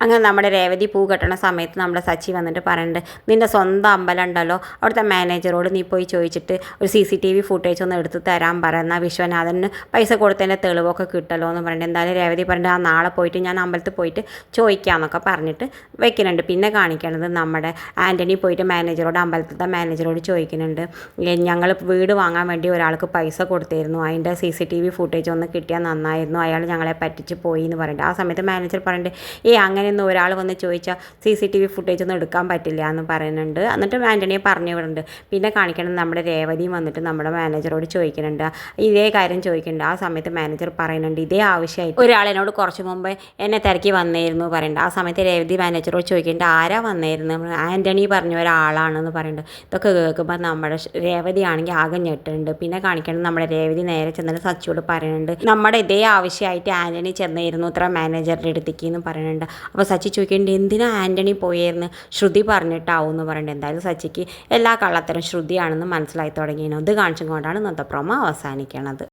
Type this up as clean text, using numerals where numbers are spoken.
അങ്ങനെ നമ്മുടെ രേവതി പൂ കെട്ടണ സമയത്ത് നമ്മുടെ സച്ചി വന്നിട്ട് പറയുന്നുണ്ട്, നിൻ്റെ സ്വന്തം അമ്പലം ഉണ്ടല്ലോ, അവിടുത്തെ മാനേജറോട് നീ പോയി ചോദിച്ചിട്ട് ഒരു CCTV ഫുട്ടേജ് ഒന്ന് എടുത്ത് തരാൻ പറയുന്ന വിശ്വനാഥന് പൈസ കൊടുത്തതിൻ്റെ തെളിവൊക്കെ കിട്ടല്ലോ എന്ന് പറഞ്ഞിട്ട് എന്തായാലും രേവതി പറഞ്ഞിട്ട് ആ നാളെ പോയിട്ട് ഞാൻ അമ്പലത്തിൽ പോയിട്ട് ചോദിക്കാമെന്നൊക്കെ പറഞ്ഞിട്ട് വെക്കുന്നുണ്ട്. പിന്നെ കാണിക്കണത് നമ്മുടെ ആൻ്റണി പോയിട്ട് അമ്പലത്തിലത്തെ മാനേജറോട് ചോദിക്കുന്നുണ്ട്, ഞങ്ങൾ വീട് വാങ്ങാൻ വേണ്ടി ഒരാൾക്ക് പൈസ കൊടുത്തിരുന്നു, അതിൻ്റെ CCTV ഫുട്ടേജ് ഒന്ന് കിട്ടിയാൽ നന്നായിരുന്നു, അയാൾ ഞങ്ങളെ പറ്റിച്ച് പോയി എന്ന് പറഞ്ഞിട്ട് ആ സമയത്ത് മാനേജർ പറഞ്ഞിട്ട് അങ്ങനെയൊന്നും ഒരാൾ വന്ന് ചോദിച്ചാൽ CCTV ഫുട്ടേജ് ഒന്നും എടുക്കാൻ പറ്റില്ല എന്ന് പറയുന്നുണ്ട്. എന്നിട്ട് ആൻ്റണിയെ പറഞ്ഞു വിടുന്നുണ്ട്. പിന്നെ കാണിക്കണം നമ്മുടെ രേവതിയും വന്നിട്ട് നമ്മുടെ മാനേജറോട് ചോദിക്കുന്നുണ്ട്, ഇതേ കാര്യം ചോദിക്കുന്നുണ്ട്. ആ സമയത്ത് മാനേജർ പറയുന്നുണ്ട്, ഇതേ ആവശ്യമായിട്ട് ഒരാളിനോട് കുറച്ച് മുമ്പ് എന്നെ തിരക്കി വന്നിരുന്നു പറയുന്നുണ്ട്. ആ സമയത്ത് രേവതി മാനേജറോട് ചോദിക്കുന്നുണ്ട്, ആരാ വന്നിരുന്നു? ആൻ്റണി പറഞ്ഞ ഒരാളാണെന്ന് പറയുന്നുണ്ട്. ഇതൊക്കെ കേൾക്കുമ്പോൾ നമ്മുടെ രേവതി ആണെങ്കിൽ ആകെ ഞെട്ടുന്നുണ്ട്. പിന്നെ കാണിക്കണം നമ്മുടെ രേവതി നേരെ ചെന്നിട്ട് സച്ചിയോട് പറയുന്നുണ്ട്, നമ്മുടെ ഇതേ ആവശ്യമായിട്ട് ആൻ്റണി ചെന്നിരുന്നു ഇത്ര മാനേജറുടെ അടുത്തേക്ക് എന്ന് പറയുന്നുണ്ട്. അപ്പോൾ സച്ചി ചോദിക്കേണ്ടത് എന്തിനാ ആൻ്റണി പോയിരുന്നു, ശ്രുതി പറഞ്ഞിട്ടാവും എന്ന് പറയുന്നുണ്ട്. എന്തായാലും സച്ചിക്ക് എല്ലാ കള്ളത്തരം ശ്രുതിയാണെന്ന് മനസ്സിലായി തുടങ്ങിയിരുന്നു. ഇത് കാണിച്ചുകൊണ്ടാണ് ഇന്നത്തെ പ്രൊമോ അവസാനിക്കണത്.